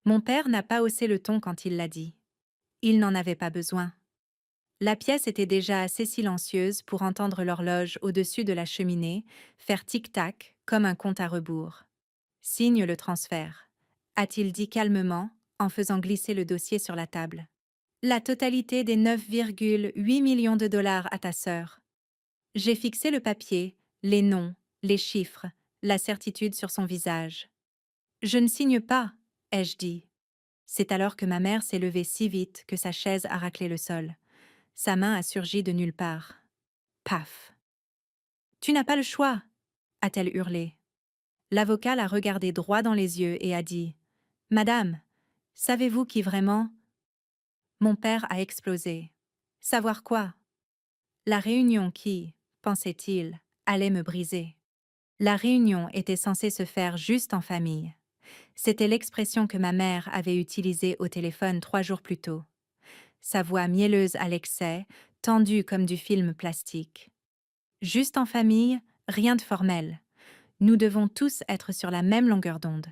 Mon père n'a pas haussé le ton quand il l'a dit. Il n'en avait pas besoin. La pièce était déjà assez silencieuse pour entendre l'horloge au-dessus de la cheminée faire tic-tac comme un compte à rebours. Signe le transfert, a-t-il dit calmement en faisant glisser le dossier sur la table. La totalité des 9,8 millions de dollars à ta sœur. J'ai fixé le papier, les noms, les chiffres, la certitude sur son visage. Je ne signe pas, ai-je dit. C'est alors que ma mère s'est levée si vite que sa chaise a raclé le sol. Sa main a surgi de nulle part. Paf. Tu n'as pas le choix, a-t-elle hurlé. L'avocat l'a regardée droit dans les yeux et a dit Madame, savez-vous qui vraiment. Mon père a explosé. Savoir quoi? La réunion qui, pensait-il, allait me briser. La réunion était censée se faire juste en famille. C'était l'expression que ma mère avait utilisée au téléphone 3 jours plus tôt. Sa voix mielleuse à l'excès, tendue comme du film plastique. Juste en famille, rien de formel. Nous devons tous être sur la même longueur d'onde.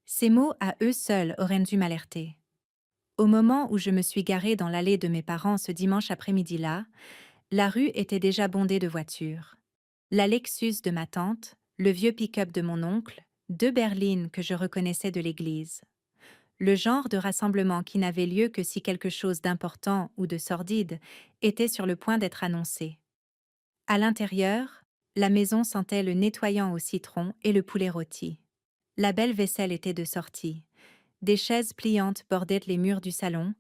Ces mots à eux seuls auraient dû m'alerter. Au moment où je me suis garée dans l'allée de mes parents ce dimanche après-midi-là, la rue était déjà bondée de voitures. La Lexus de ma tante, le vieux pick-up de mon oncle, 2 berlines que je reconnaissais de l'église. Le genre de rassemblement qui n'avait lieu que si quelque chose d'important ou de sordide était sur le point d'être annoncé. À l'intérieur, la maison sentait le nettoyant au citron et le poulet rôti. La belle vaisselle était de sortie. Des chaises pliantes bordaient les murs du salon,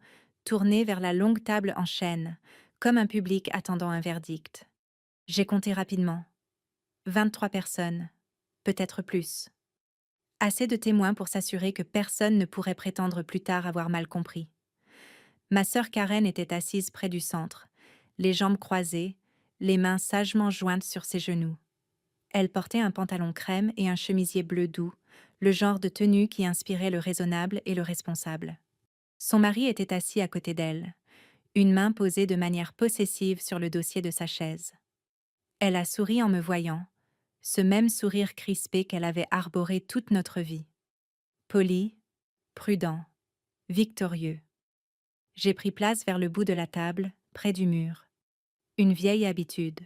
tournées vers la longue table en chêne, comme un public attendant un verdict. J'ai compté rapidement. 23 personnes, peut-être plus. Assez de témoins pour s'assurer que personne ne pourrait prétendre plus tard avoir mal compris. Ma sœur Karen était assise près du centre, les jambes croisées, les mains sagement jointes sur ses genoux. Elle portait un pantalon crème et un chemisier bleu doux, le genre de tenue qui inspirait le raisonnable et le responsable. Son mari était assis à côté d'elle, une main posée de manière possessive sur le dossier de sa chaise. Elle a souri en me voyant, ce même sourire crispé qu'elle avait arboré toute notre vie. Poli, prudent, victorieux. J'ai pris place vers le bout de la table, près du mur. Une vieille habitude.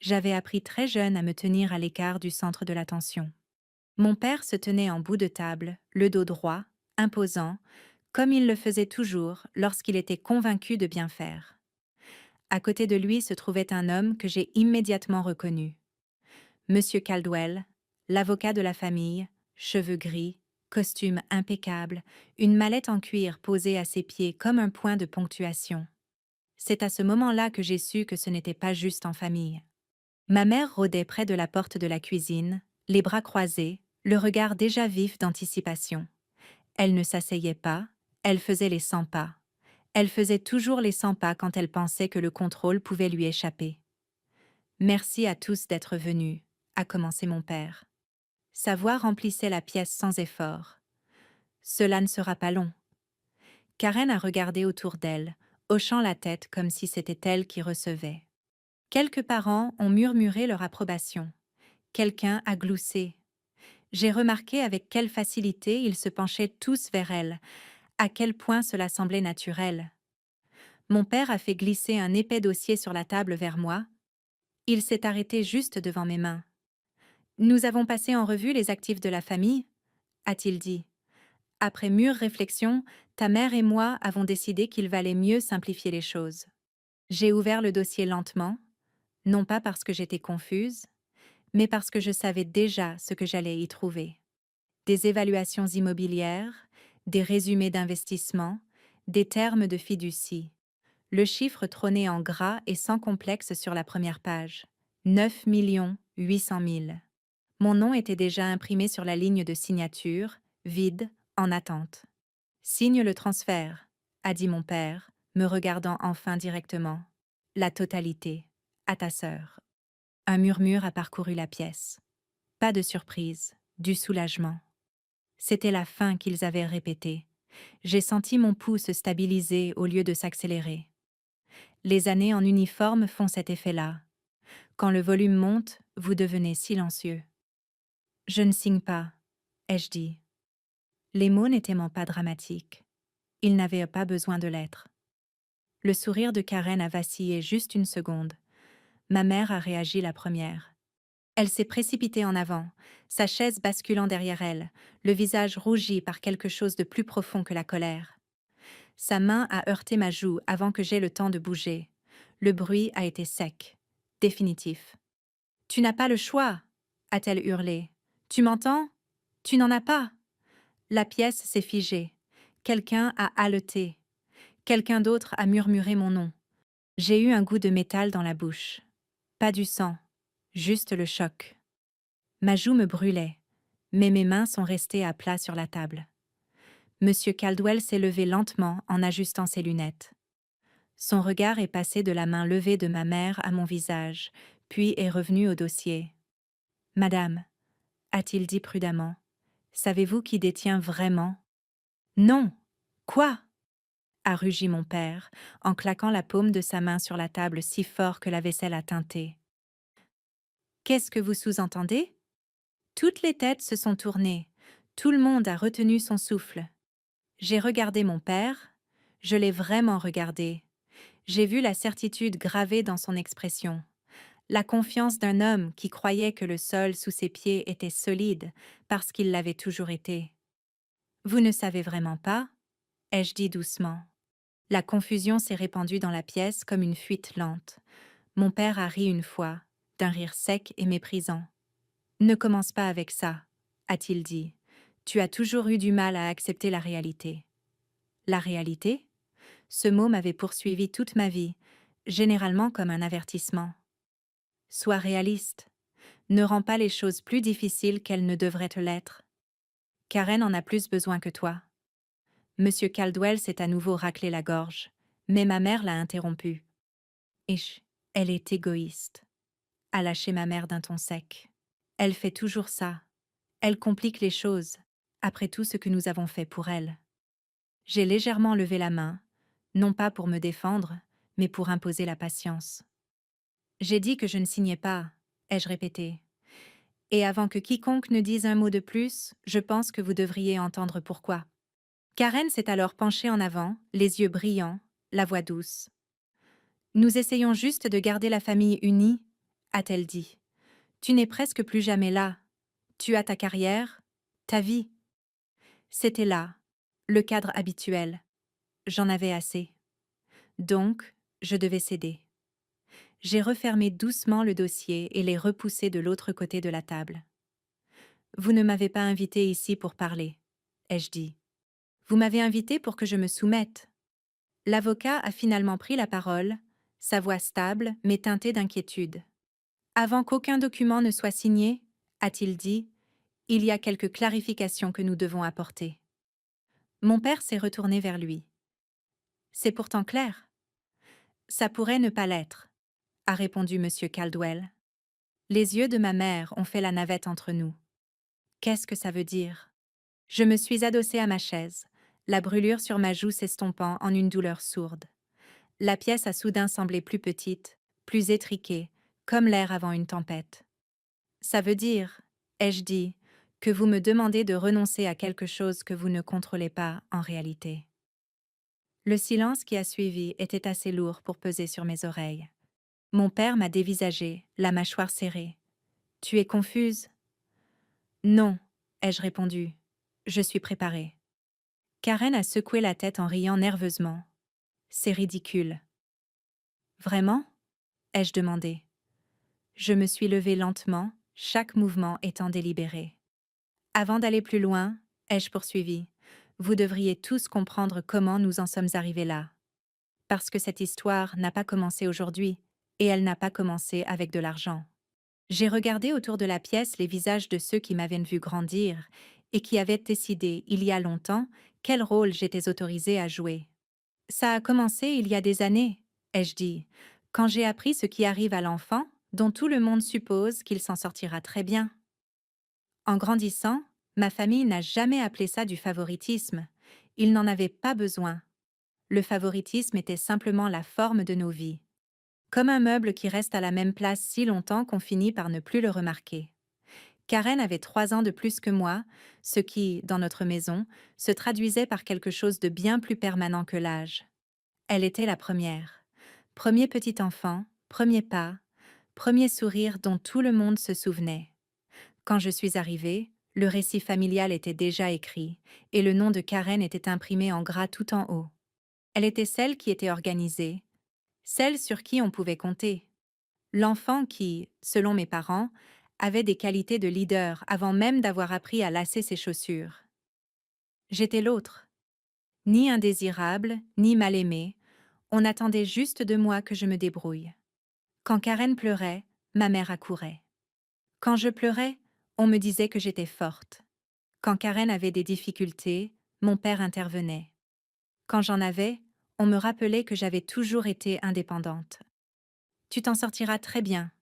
J'avais appris très jeune à me tenir à l'écart du centre de l'attention. Mon père se tenait en bout de table, le dos droit, imposant, comme il le faisait toujours lorsqu'il était convaincu de bien faire. À côté de lui se trouvait un homme que j'ai immédiatement reconnu. Monsieur Caldwell, l'avocat de la famille, cheveux gris, costume impeccable, une mallette en cuir posée à ses pieds comme un point de ponctuation. C'est à ce moment-là que j'ai su que ce n'était pas juste en famille. Ma mère rôdait près de la porte de la cuisine, les bras croisés, le regard déjà vif d'anticipation. Elle ne s'asseyait pas, elle faisait les 100 pas. Elle faisait toujours les 100 pas quand elle pensait que le contrôle pouvait lui échapper. Merci à tous d'être venus, a commencé mon père. Sa voix remplissait la pièce sans effort. Cela ne sera pas long. Karen a regardé autour d'elle, hochant la tête comme si c'était elle qui recevait. Quelques parents ont murmuré leur approbation. Quelqu'un a gloussé. J'ai remarqué avec quelle facilité ils se penchaient tous vers elle, à quel point cela semblait naturel. Mon père a fait glisser un épais dossier sur la table vers moi. Il s'est arrêté juste devant mes mains. Nous avons passé en revue les actifs de la famille, a-t-il dit. Après mûre réflexion, ta mère et moi avons décidé qu'il valait mieux simplifier les choses. J'ai ouvert le dossier lentement, non pas parce que j'étais confuse, mais parce que je savais déjà ce que j'allais y trouver. Des évaluations immobilières, des résumés d'investissement, des termes de fiducie. Le chiffre trônait en gras et sans complexe sur la première page. 9 800 000. Mon nom était déjà imprimé sur la ligne de signature, vide, en attente. Signe le transfert, a dit mon père, me regardant enfin directement. La totalité, à ta sœur. Un murmure a parcouru la pièce. Pas de surprise, du soulagement. C'était la fin qu'ils avaient répétée. J'ai senti mon pouls se stabiliser au lieu de s'accélérer. Les années en uniforme font cet effet-là. Quand le volume monte, vous devenez silencieux. Je ne signe pas, ai-je dit. Les mots n'étaient pas dramatiques. Ils n'avaient pas besoin de l'être. Le sourire de Karen a vacillé juste une seconde. Ma mère a réagi la première. Elle s'est précipitée en avant, sa chaise basculant derrière elle, le visage rougi par quelque chose de plus profond que la colère. Sa main a heurté ma joue avant que j'aie le temps de bouger. Le bruit a été sec, définitif. « Tu n'as pas le choix !» a-t-elle hurlé. « Tu m'entends ? Tu n'en as pas !» La pièce s'est figée. Quelqu'un a haleté. Quelqu'un d'autre a murmuré mon nom. J'ai eu un goût de métal dans la bouche. Pas du sang, juste le choc. Ma joue me brûlait, mais mes mains sont restées à plat sur la table. Monsieur Caldwell s'est levé lentement en ajustant ses lunettes. Son regard est passé de la main levée de ma mère à mon visage, puis est revenu au dossier. « Madame, » a-t-il dit prudemment, « savez-vous qui détient vraiment ?»« Non. Quoi ?» a rugi mon père, en claquant la paume de sa main sur la table si fort que la vaisselle a tinté. « Qu'est-ce que vous sous-entendez ?» Toutes les têtes se sont tournées, tout le monde a retenu son souffle. J'ai regardé mon père, je l'ai vraiment regardé. J'ai vu la certitude gravée dans son expression. La confiance d'un homme qui croyait que le sol sous ses pieds était solide parce qu'il l'avait toujours été. « Vous ne savez vraiment pas ?» ai-je dit doucement. La confusion s'est répandue dans la pièce comme une fuite lente. Mon père a ri une fois, d'un rire sec et méprisant. « Ne commence pas avec ça, » a-t-il dit. « Tu as toujours eu du mal à accepter la réalité. » La réalité ? Ce mot m'avait poursuivi toute ma vie, généralement comme un avertissement. Sois réaliste. Ne rends pas les choses plus difficiles qu'elles ne devraient te l'être. Karen en a plus besoin que toi. Monsieur Caldwell s'est à nouveau raclé la gorge, mais ma mère l'a interrompu. Ich, elle est égoïste, a lâché ma mère d'un ton sec. Elle fait toujours ça. Elle complique les choses, après tout ce que nous avons fait pour elle. J'ai légèrement levé la main, non pas pour me défendre, mais pour imposer la patience. J'ai dit que je ne signais pas, ai-je répété. Et avant que quiconque ne dise un mot de plus, je pense que vous devriez entendre pourquoi. Karen s'est alors penchée en avant, les yeux brillants, la voix douce. « Nous essayons juste de garder la famille unie, » a-t-elle dit. « Tu n'es presque plus jamais là. Tu as ta carrière, ta vie. » C'était là, le cadre habituel. J'en avais assez. Donc, je devais céder. J'ai refermé doucement le dossier et l'ai repoussé de l'autre côté de la table. « Vous ne m'avez pas invité ici pour parler, » ai-je dit. « Vous m'avez invité pour que je me soumette. » L'avocat a finalement pris la parole, sa voix stable mais teintée d'inquiétude. « Avant qu'aucun document ne soit signé, » a-t-il dit, « il y a quelques clarifications que nous devons apporter. » Mon père s'est retourné vers lui. « C'est pourtant clair. »« Ça pourrait ne pas l'être, » a répondu Monsieur Caldwell. Les yeux de ma mère ont fait la navette entre nous. Qu'est-ce que ça veut dire? Je me suis adossée à ma chaise, la brûlure sur ma joue s'estompant en une douleur sourde. La pièce a soudain semblé plus petite, plus étriquée, comme l'air avant une tempête. Ça veut dire, ai-je dit, que vous me demandez de renoncer à quelque chose que vous ne contrôlez pas en réalité. Le silence qui a suivi était assez lourd pour peser sur mes oreilles. Mon père m'a dévisagée, la mâchoire serrée. « Tu es confuse ?»« Non, » ai-je répondu. « Je suis préparée. » Karen a secoué la tête en riant nerveusement. « C'est ridicule. »« Vraiment ?» ai-je demandé. Je me suis levée lentement, chaque mouvement étant délibéré. Avant d'aller plus loin, ai-je poursuivi, vous devriez tous comprendre comment nous en sommes arrivés là. Parce que cette histoire n'a pas commencé aujourd'hui, et elle n'a pas commencé avec de l'argent. J'ai regardé autour de la pièce les visages de ceux qui m'avaient vu grandir et qui avaient décidé, il y a longtemps, quel rôle j'étais autorisée à jouer. Ça a commencé il y a des années, ai-je dit, quand j'ai appris ce qui arrive à l'enfant, dont tout le monde suppose qu'il s'en sortira très bien. En grandissant, ma famille n'a jamais appelé ça du favoritisme. Il n'en avait pas besoin. Le favoritisme était simplement la forme de nos vies. Comme un meuble qui reste à la même place si longtemps qu'on finit par ne plus le remarquer. Karen avait 3 ans de plus que moi, ce qui, dans notre maison, se traduisait par quelque chose de bien plus permanent que l'âge. Elle était la première. Premier petit enfant, premier pas, premier sourire dont tout le monde se souvenait. Quand je suis arrivée, le récit familial était déjà écrit, et le nom de Karen était imprimé en gras tout en haut. Elle était celle qui était organisée, celle sur qui on pouvait compter. L'enfant qui, selon mes parents, avait des qualités de leader avant même d'avoir appris à lasser ses chaussures. J'étais l'autre. Ni indésirable, ni mal aimée, on attendait juste de moi que je me débrouille. Quand Karen pleurait, ma mère accourait. Quand je pleurais, on me disait que j'étais forte. Quand Karen avait des difficultés, mon père intervenait. Quand j'en avais, on me rappelait que j'avais toujours été indépendante. Tu t'en sortiras très bien,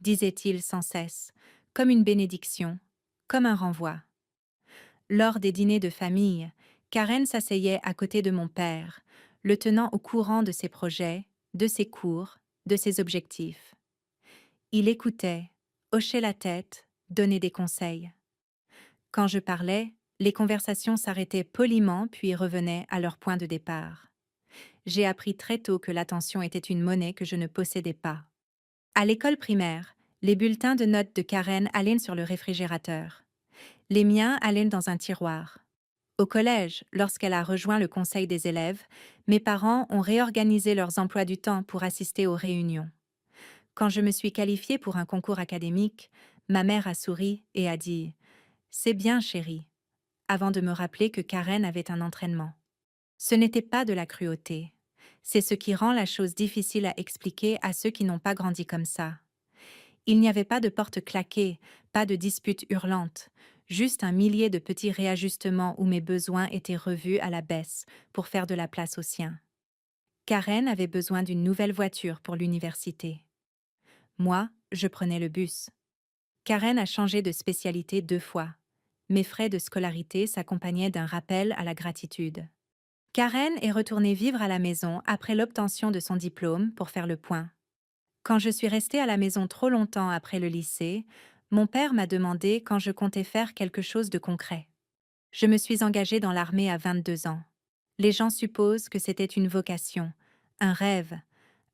disait-il sans cesse, comme une bénédiction, comme un renvoi. Lors des dîners de famille, Karen s'asseyait à côté de mon père, le tenant au courant de ses projets, de ses cours, de ses objectifs. Il écoutait, hochait la tête, donnait des conseils. Quand je parlais, les conversations s'arrêtaient poliment puis revenaient à leur point de départ. J'ai appris très tôt que l'attention était une monnaie que je ne possédais pas. À l'école primaire, les bulletins de notes de Karen allaient sur le réfrigérateur. Les miens allaient dans un tiroir. Au collège, lorsqu'elle a rejoint le conseil des élèves, mes parents ont réorganisé leurs emplois du temps pour assister aux réunions. Quand je me suis qualifiée pour un concours académique, ma mère a souri et a dit « C'est bien, chérie », avant de me rappeler que Karen avait un entraînement. Ce n'était pas de la cruauté. C'est ce qui rend la chose difficile à expliquer à ceux qui n'ont pas grandi comme ça. Il n'y avait pas de porte claquée, pas de dispute hurlante, juste un millier de petits réajustements où mes besoins étaient revus à la baisse pour faire de la place aux siens. Karen avait besoin d'une nouvelle voiture pour l'université. Moi, je prenais le bus. Karen a changé de spécialité 2 fois. Mes frais de scolarité s'accompagnaient d'un rappel à la gratitude. Karen est retournée vivre à la maison après l'obtention de son diplôme pour faire le point. Quand je suis restée à la maison trop longtemps après le lycée, mon père m'a demandé quand je comptais faire quelque chose de concret. Je me suis engagée dans l'armée à 22 ans. Les gens supposent que c'était une vocation, un rêve,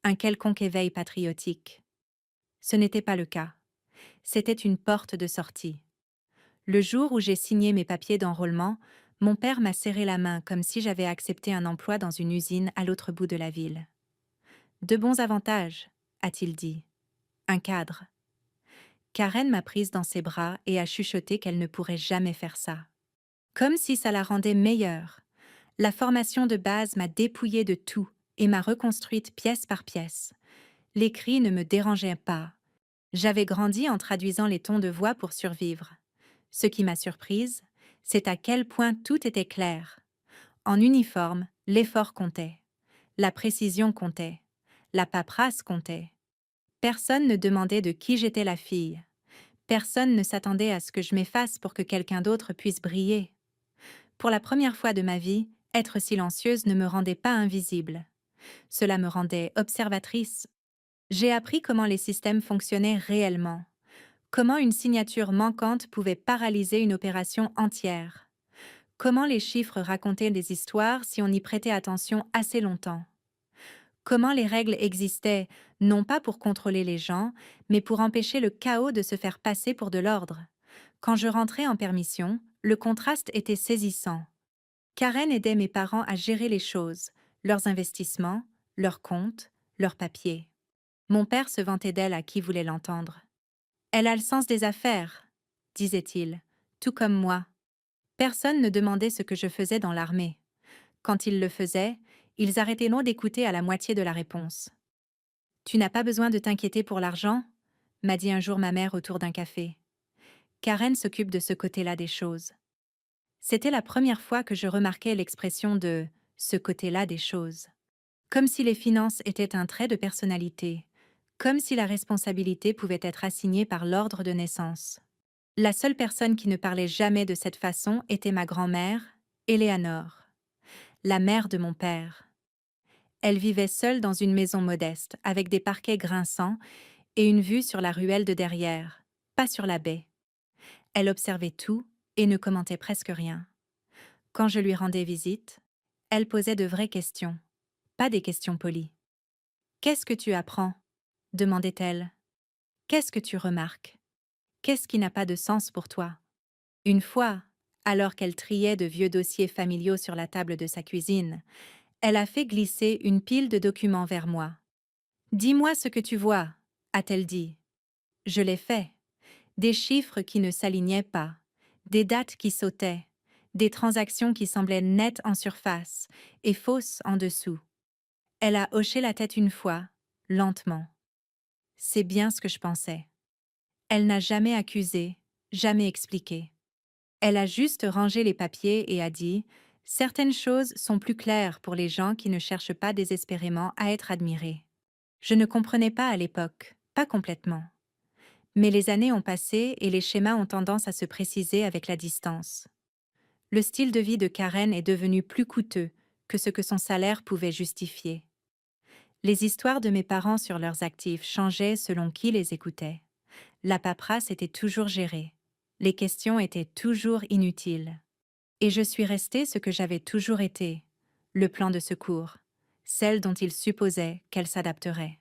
un quelconque éveil patriotique. Ce n'était pas le cas. C'était une porte de sortie. Le jour où j'ai signé mes papiers d'enrôlement, mon père m'a serré la main comme si j'avais accepté un emploi dans une usine à l'autre bout de la ville. De bons avantages, a-t-il dit. Un cadre. Karen m'a prise dans ses bras et a chuchoté qu'elle ne pourrait jamais faire ça. Comme si ça la rendait meilleure. La formation de base m'a dépouillée de tout et m'a reconstruite pièce par pièce. Les cris ne me dérangeaient pas. J'avais grandi en traduisant les tons de voix pour survivre. Ce qui m'a surprise, c'est à quel point tout était clair. En uniforme, l'effort comptait. La précision comptait. La paperasse comptait. Personne ne demandait de qui j'étais la fille. Personne ne s'attendait à ce que je m'efface pour que quelqu'un d'autre puisse briller. Pour la première fois de ma vie, être silencieuse ne me rendait pas invisible. Cela me rendait observatrice. J'ai appris comment les systèmes fonctionnaient réellement. Comment une signature manquante pouvait paralyser une opération entière. Comment les chiffres racontaient des histoires si on y prêtait attention assez longtemps. Comment les règles existaient, non pas pour contrôler les gens, mais pour empêcher le chaos de se faire passer pour de l'ordre. Quand je rentrais en permission, le contraste était saisissant. Karen aidait mes parents à gérer les choses, leurs investissements, leurs comptes, leurs papiers. Mon père se vantait d'elle à qui voulait l'entendre. Elle a le sens des affaires, disait-il, tout comme moi. Personne ne demandait ce que je faisais dans l'armée. Quand ils le faisaient, ils arrêtaient non d'écouter à la moitié de la réponse. Tu n'as pas besoin de t'inquiéter pour l'argent, m'a dit un jour ma mère autour d'un café. Karen s'occupe de ce côté-là des choses. C'était la première fois que je remarquais l'expression de ce côté-là des choses. Comme si les finances étaient un trait de personnalité, comme si la responsabilité pouvait être assignée par l'ordre de naissance. La seule personne qui ne parlait jamais de cette façon était ma grand-mère, Éléanore, la mère de mon père. Elle vivait seule dans une maison modeste, avec des parquets grinçants et une vue sur la ruelle de derrière, pas sur la baie. Elle observait tout et ne commentait presque rien. Quand je lui rendais visite, elle posait de vraies questions, pas des questions polies. Qu'est-ce que tu apprends? Demandait-elle. Qu'est-ce que tu remarques? Qu'est-ce qui n'a pas de sens pour toi? Une fois, alors qu'elle triait de vieux dossiers familiaux sur la table de sa cuisine, elle a fait glisser une pile de documents vers moi. Dis-moi ce que tu vois, a-t-elle dit. Je l'ai fait. Des chiffres qui ne s'alignaient pas, des dates qui sautaient, des transactions qui semblaient nettes en surface et fausses en dessous. Elle a hoché la tête une fois, lentement. C'est bien ce que je pensais. Elle n'a jamais accusé, jamais expliqué. Elle a juste rangé les papiers et a dit « Certaines choses sont plus claires pour les gens qui ne cherchent pas désespérément à être admirés. » Je ne comprenais pas à l'époque, pas complètement. Mais les années ont passé et les schémas ont tendance à se préciser avec la distance. Le style de vie de Karen est devenu plus coûteux que ce que son salaire pouvait justifier. Les histoires de mes parents sur leurs actifs changeaient selon qui les écoutait. La paperasse était toujours gérée. Les questions étaient toujours inutiles. Et je suis restée ce que j'avais toujours été, le plan de secours, celle dont ils supposaient qu'elle s'adapterait.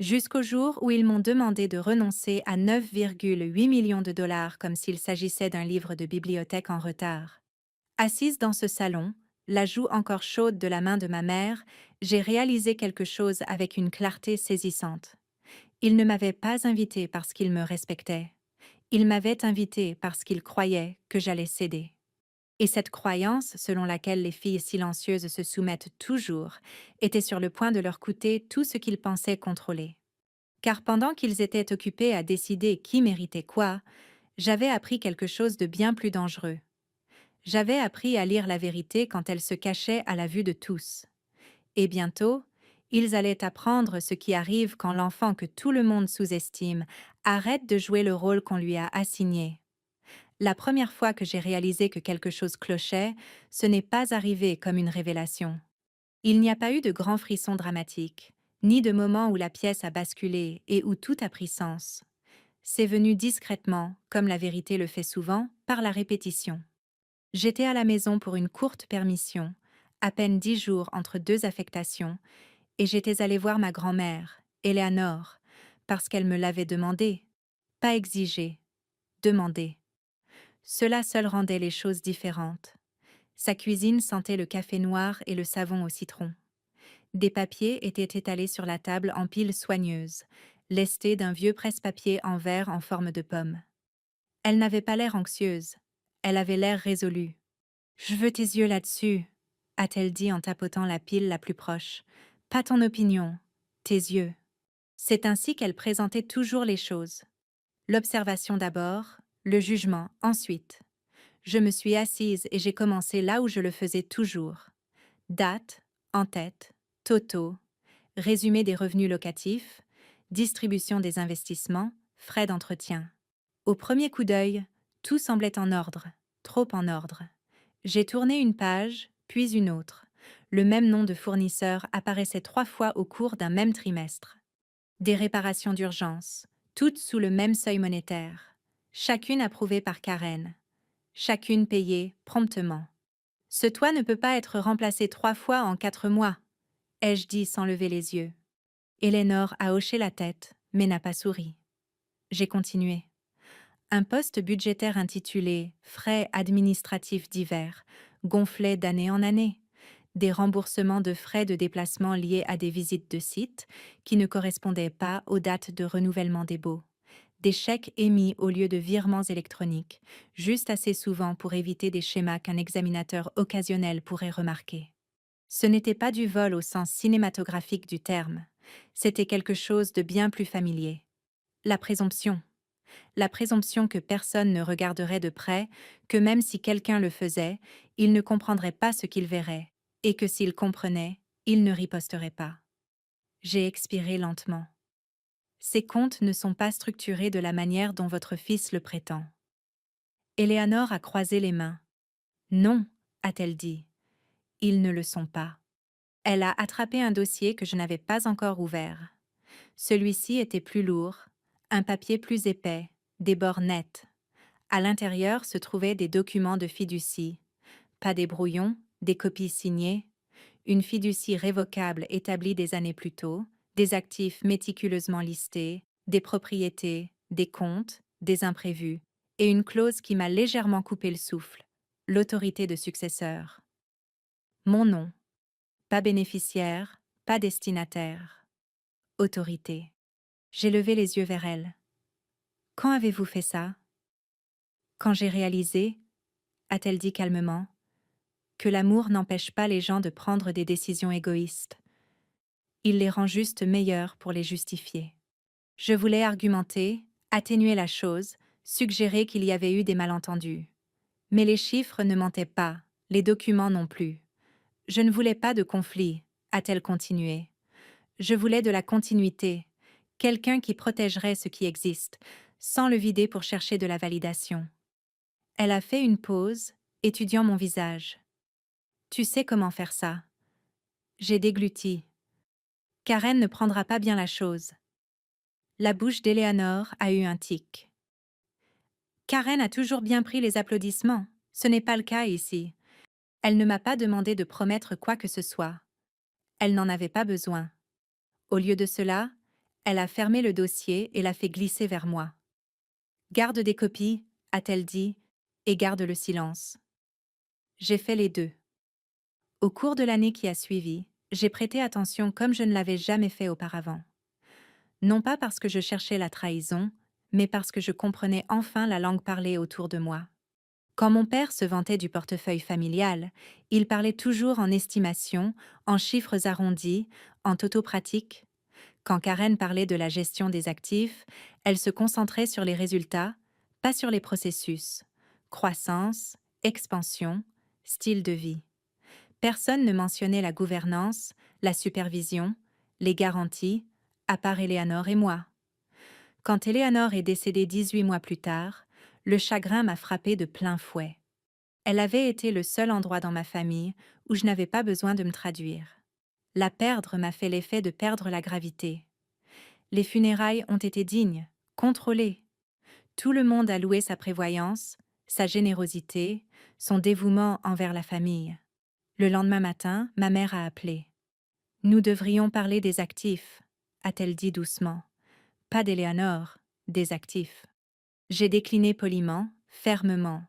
Jusqu'au jour où ils m'ont demandé de renoncer à 9,8 millions de dollars comme s'il s'agissait d'un livre de bibliothèque en retard. Assise dans ce salon, la joue encore chaude de la main de ma mère, j'ai réalisé quelque chose avec une clarté saisissante. Ils ne m'avaient pas invitée parce qu'ils me respectaient. Ils m'avaient invitée parce qu'ils croyaient que j'allais céder. Et cette croyance, selon laquelle les filles silencieuses se soumettent toujours, était sur le point de leur coûter tout ce qu'ils pensaient contrôler. Car pendant qu'ils étaient occupés à décider qui méritait quoi, j'avais appris quelque chose de bien plus dangereux. J'avais appris à lire la vérité quand elle se cachait à la vue de tous. Et bientôt, ils allaient apprendre ce qui arrive quand l'enfant que tout le monde sous-estime arrête de jouer le rôle qu'on lui a assigné. La première fois que j'ai réalisé que quelque chose clochait, ce n'est pas arrivé comme une révélation. Il n'y a pas eu de grands frissons dramatiques, ni de moment où la pièce a basculé et où tout a pris sens. C'est venu discrètement, comme la vérité le fait souvent, par la répétition. J'étais à la maison pour une courte permission, à peine 10 jours entre deux affectations, et j'étais allée voir ma grand-mère, Eleanor, parce qu'elle me l'avait demandé, pas exigé, demandé. Cela seul rendait les choses différentes. Sa cuisine sentait le café noir et le savon au citron. Des papiers étaient étalés sur la table en piles soigneuses, lestés d'un vieux presse-papier en verre en forme de pomme. Elle n'avait pas l'air anxieuse, elle avait l'air résolue. « Je veux tes yeux là-dessus », a-t-elle dit en tapotant la pile la plus proche. « Pas ton opinion, tes yeux. » C'est ainsi qu'elle présentait toujours les choses. L'observation d'abord, le jugement ensuite. Je me suis assise et j'ai commencé là où je le faisais toujours. Date, en-tête, totaux, résumé des revenus locatifs, distribution des investissements, frais d'entretien. Au premier coup d'œil, tout semblait en ordre, trop en ordre. J'ai tourné une page, puis une autre. Le même nom de fournisseur apparaissait 3 fois au cours d'un même trimestre. Des réparations d'urgence, toutes sous le même seuil monétaire. Chacune approuvée par Karen. Chacune payée promptement. Ce toit ne peut pas être remplacé 3 fois en 4 mois, ai-je dit sans lever les yeux. Eleanor a hoché la tête, mais n'a pas souri. J'ai continué. Un poste budgétaire intitulé « Frais administratifs divers » gonflait d'année en année. Des remboursements de frais de déplacement liés à des visites de site qui ne correspondaient pas aux dates de renouvellement des baux. Des chèques émis au lieu de virements électroniques, juste assez souvent pour éviter des schémas qu'un examinateur occasionnel pourrait remarquer. Ce n'était pas du vol au sens cinématographique du terme, c'était quelque chose de bien plus familier. La présomption. La présomption que personne ne regarderait de près, que même si quelqu'un le faisait, il ne comprendrait pas ce qu'il verrait, et que s'il comprenait, il ne riposterait pas. J'ai expiré lentement. Ces comptes ne sont pas structurés de la manière dont votre fils le prétend. Eleanor a croisé les mains. Non, a-t-elle dit. Ils ne le sont pas. Elle a attrapé un dossier que je n'avais pas encore ouvert. Celui-ci était plus lourd, un papier plus épais, des bords nets. À l'intérieur se trouvaient des documents de fiducie, pas des brouillons, des copies signées, une fiducie révocable établie des années plus tôt, des actifs méticuleusement listés, des propriétés, des comptes, des imprévus, et une clause qui m'a légèrement coupé le souffle, l'autorité de successeur. Mon nom, pas bénéficiaire, pas destinataire. Autorité. J'ai levé les yeux vers elle. Quand avez-vous fait ça? Quand j'ai réalisé, a-t-elle dit calmement, que l'amour n'empêche pas les gens de prendre des décisions égoïstes. Il les rend juste meilleurs pour les justifier. Je voulais argumenter, atténuer la chose, suggérer qu'il y avait eu des malentendus. Mais les chiffres ne mentaient pas, les documents non plus. Je ne voulais pas de conflit, a-t-elle continué. Je voulais de la continuité, quelqu'un qui protégerait ce qui existe, sans le vider pour chercher de la validation. Elle a fait une pause, étudiant mon visage. Tu sais comment faire ça. J'ai dégluti. Karen ne prendra pas bien la chose. La bouche d'Éléanore a eu un tic. Karen a toujours bien pris les applaudissements. Ce n'est pas le cas ici. Elle ne m'a pas demandé de promettre quoi que ce soit. Elle n'en avait pas besoin. Au lieu de cela, elle a fermé le dossier et l'a fait glisser vers moi. Garde des copies, a-t-elle dit, et garde le silence. J'ai fait les deux. Au cours de l'année qui a suivi, j'ai prêté attention comme je ne l'avais jamais fait auparavant. Non pas parce que je cherchais la trahison, mais parce que je comprenais enfin la langue parlée autour de moi. Quand mon père se vantait du portefeuille familial, il parlait toujours en estimation, en chiffres arrondis, en taux-pratiques. Quand Karen parlait de la gestion des actifs, elle se concentrait sur les résultats, pas sur les processus. Croissance, expansion, style de vie. Personne ne mentionnait la gouvernance, la supervision, les garanties, à part Éléanore et moi. Quand Éléanore est décédée 18 mois plus tard, le chagrin m'a frappé de plein fouet. Elle avait été le seul endroit dans ma famille où je n'avais pas besoin de me traduire. La perdre m'a fait l'effet de perdre la gravité. Les funérailles ont été dignes, contrôlées. Tout le monde a loué sa prévoyance, sa générosité, son dévouement envers la famille. Le lendemain matin, ma mère a appelé. « Nous devrions parler des actifs », a-t-elle dit doucement. Pas d'Éléanore, des actifs. J'ai décliné poliment, fermement.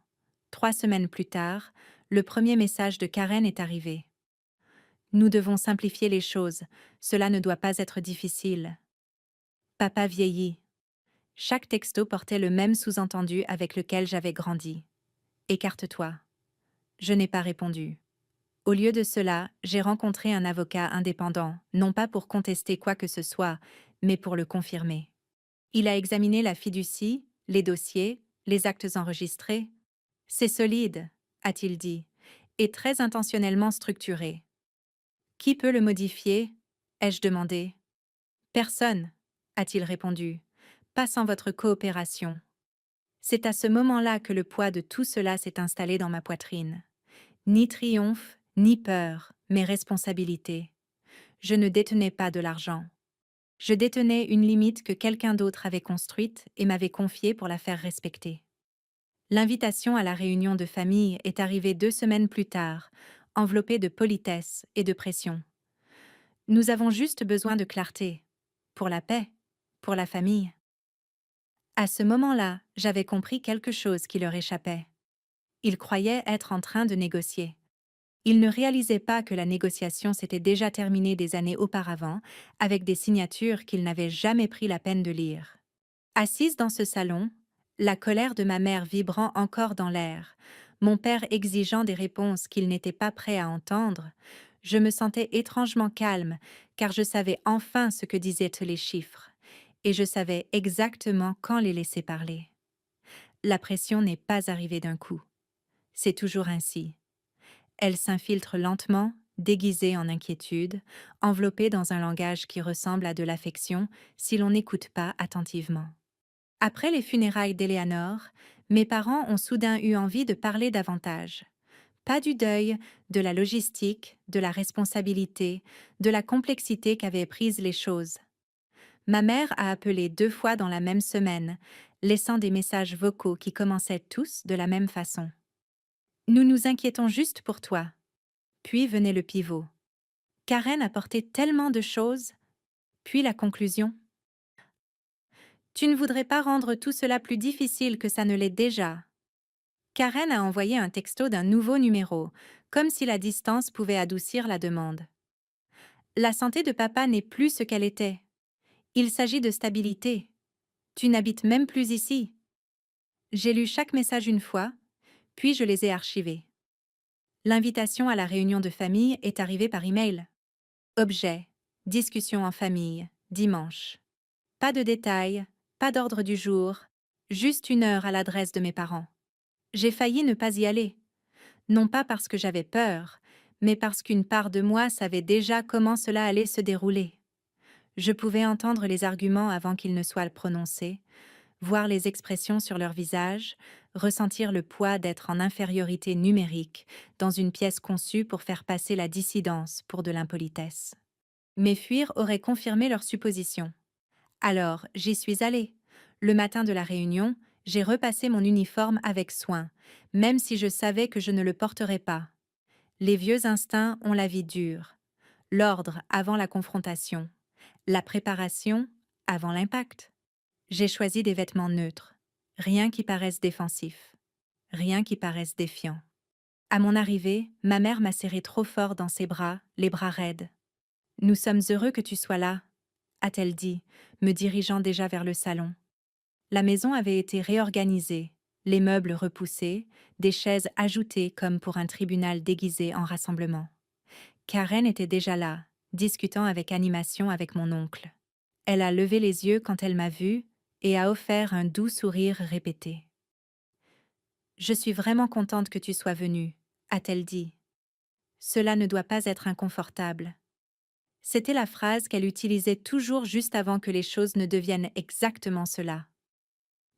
3 semaines plus tard, le premier message de Karen est arrivé. « Nous devons simplifier les choses, cela ne doit pas être difficile. » Papa vieillit. Chaque texto portait le même sous-entendu avec lequel j'avais grandi. « Écarte-toi. » Je n'ai pas répondu. Au lieu de cela, j'ai rencontré un avocat indépendant, non pas pour contester quoi que ce soit, mais pour le confirmer. Il a examiné la fiducie, les dossiers, les actes enregistrés. « C'est solide, » a-t-il dit, et très intentionnellement structuré. « Qui peut le modifier ?» ai-je demandé. « Personne, » a-t-il répondu, « pas sans votre coopération. » C'est à ce moment-là que le poids de tout cela s'est installé dans ma poitrine. Ni triomphe, ni peur, mais responsabilité. Je ne détenais pas de l'argent. Je détenais une limite que quelqu'un d'autre avait construite et m'avait confiée pour la faire respecter. L'invitation à la réunion de famille est arrivée 2 semaines plus tard, enveloppée de politesse et de pression. Nous avons juste besoin de clarté. Pour la paix, pour la famille. À ce moment-là, j'avais compris quelque chose qui leur échappait. Ils croyaient être en train de négocier. Ils ne réalisaient pas que la négociation s'était déjà terminée des années auparavant, avec des signatures qu'ils n'avaient jamais pris la peine de lire. Assise dans ce salon, la colère de ma mère vibrant encore dans l'air, mon père exigeant des réponses qu'il n'était pas prêt à entendre, je me sentais étrangement calme, car je savais enfin ce que disaient les chiffres, et je savais exactement quand les laisser parler. La pression n'est pas arrivée d'un coup. C'est toujours ainsi. Elle s'infiltre lentement, déguisée en inquiétude, enveloppée dans un langage qui ressemble à de l'affection si l'on n'écoute pas attentivement. Après les funérailles d'Éléanore, mes parents ont soudain eu envie de parler davantage. Pas du deuil, de la logistique, de la responsabilité, de la complexité qu'avaient prise les choses. Ma mère a appelé 2 fois dans la même semaine, laissant des messages vocaux qui commençaient tous de la même façon. Nous nous inquiétons juste pour toi. Puis venait le pivot. Karen apportait tellement de choses. Puis la conclusion. Tu ne voudrais pas rendre tout cela plus difficile que ça ne l'est déjà. Karen a envoyé un texto d'un nouveau numéro, comme si la distance pouvait adoucir la demande. La santé de papa n'est plus ce qu'elle était. Il s'agit de stabilité. Tu n'habites même plus ici. J'ai lu chaque message une fois, puis je les ai archivés. L'invitation à la réunion de famille est arrivée par email. Objet. Discussion en famille. Dimanche. Pas de détails, pas d'ordre du jour, juste 1 heure à l'adresse de mes parents. J'ai failli ne pas y aller. Non pas parce que j'avais peur, mais parce qu'une part de moi savait déjà comment cela allait se dérouler. Je pouvais entendre les arguments avant qu'ils ne soient prononcés, voir les expressions sur leur visage, ressentir le poids d'être en infériorité numérique dans une pièce conçue pour faire passer la dissidence pour de l'impolitesse. Mes fuirs auraient confirmé leur supposition. Alors, j'y suis allée. Le matin de la réunion, j'ai repassé mon uniforme avec soin, même si je savais que je ne le porterais pas. Les vieux instincts ont la vie dure. L'ordre avant la confrontation. La préparation avant l'impact. J'ai choisi des vêtements neutres. Rien qui paraisse défensif. Rien qui paraisse défiant. À mon arrivée, ma mère m'a serré trop fort dans ses bras, les bras raides. « Nous sommes heureux que tu sois là », a-t-elle dit, me dirigeant déjà vers le salon. La maison avait été réorganisée, les meubles repoussés, des chaises ajoutées comme pour un tribunal déguisé en rassemblement. Karen était déjà là, discutant avec animation avec mon oncle. Elle a levé les yeux quand elle m'a vue et a offert un doux sourire répété. « Je suis vraiment contente que tu sois venue », a-t-elle dit. « Cela ne doit pas être inconfortable. » C'était la phrase qu'elle utilisait toujours juste avant que les choses ne deviennent exactement cela.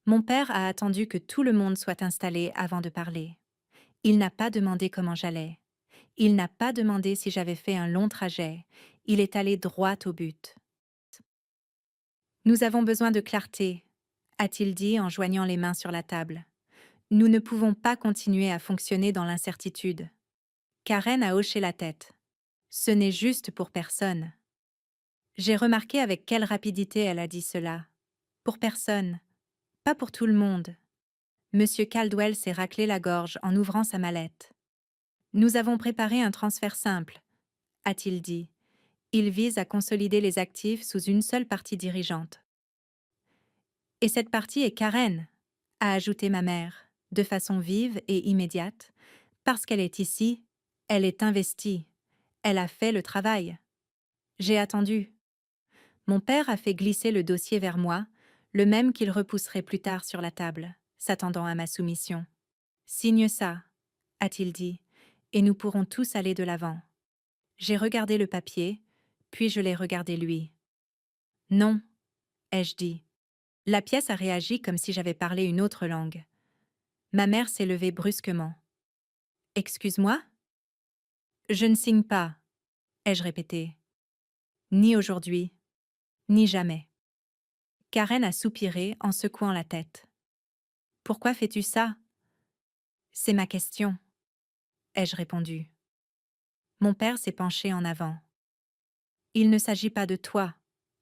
Mon père a attendu que tout le monde soit installé avant de parler. Il n'a pas demandé comment j'allais. Il n'a pas demandé si j'avais fait un long trajet. Il est allé droit au but. « Nous avons besoin de clarté », a-t-il dit en joignant les mains sur la table. « Nous ne pouvons pas continuer à fonctionner dans l'incertitude. » Karen a hoché la tête. « Ce n'est juste pour personne. » J'ai remarqué avec quelle rapidité elle a dit cela. Pour personne. Pas pour tout le monde. Monsieur Caldwell s'est raclé la gorge en ouvrant sa mallette. « Nous avons préparé un transfert simple », a-t-il dit. Il vise à consolider les actifs sous une seule partie dirigeante. « Et cette partie est Karen », a ajouté ma mère, de façon vive et immédiate. Parce qu'elle est ici, elle est investie. Elle a fait le travail. J'ai attendu. Mon père a fait glisser le dossier vers moi, le même qu'il repousserait plus tard sur la table, s'attendant à ma soumission. « Signe ça », a-t-il dit, et nous pourrons tous aller de l'avant. J'ai regardé le papier, puis je l'ai regardé lui. « Non », ai-je dit. La pièce a réagi comme si j'avais parlé une autre langue. Ma mère s'est levée brusquement. « Excuse-moi ?»« Je ne signe pas », ai-je répété. « Ni aujourd'hui, ni jamais. » Karen a soupiré en secouant la tête. « Pourquoi fais-tu ça ?»« C'est ma question, » ai-je répondu. Mon père s'est penché en avant. « Il ne s'agit pas de toi, »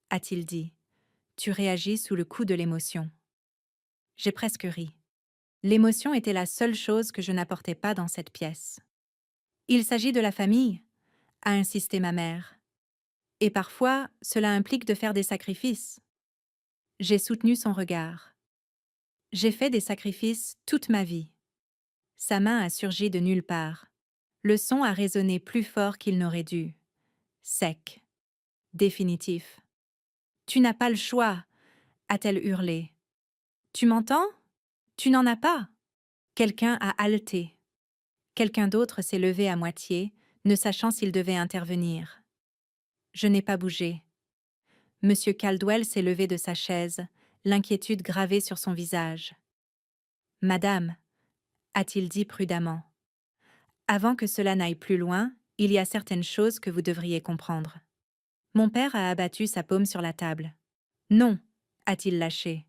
a-t-il dit. « Tu réagis sous le coup de l'émotion. » J'ai presque ri. L'émotion était la seule chose que je n'apportais pas dans cette pièce. « Il s'agit de la famille, » a insisté ma mère. « Et parfois, cela implique de faire des sacrifices. » J'ai soutenu son regard. « J'ai fait des sacrifices toute ma vie. » Sa main a surgi de nulle part. Le son a résonné plus fort qu'il n'aurait dû. Sec. Définitif. « Tu n'as pas le choix !» a-t-elle hurlé. « Tu m'entends ? Tu n'en as pas !» Quelqu'un a haleté. Quelqu'un d'autre s'est levé à moitié, ne sachant s'il devait intervenir. Je n'ai pas bougé. Monsieur Caldwell s'est levé de sa chaise, l'inquiétude gravée sur son visage. « Madame », a-t-il dit prudemment, « avant que cela n'aille plus loin, il y a certaines choses que vous devriez comprendre. » Mon père a abattu sa paume sur la table. « Non », a-t-il lâché.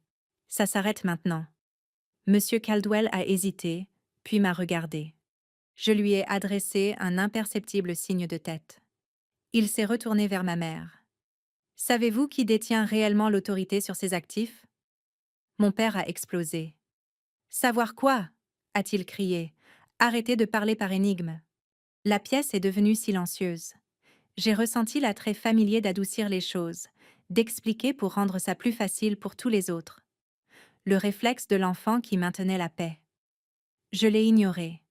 Ça s'arrête maintenant. Monsieur Caldwell a hésité, puis m'a regardé. Je lui ai adressé un imperceptible signe de tête. Il s'est retourné vers ma mère. Savez-vous qui détient réellement l'autorité sur ses actifs? Mon père a explosé. Savoir quoi? A-t-il crié. Arrêtez de parler par énigme. La pièce est devenue silencieuse. J'ai ressenti l'attrait familier d'adoucir les choses, d'expliquer pour rendre ça plus facile pour tous les autres. Le réflexe de l'enfant qui maintenait la paix. Je l'ai ignoré.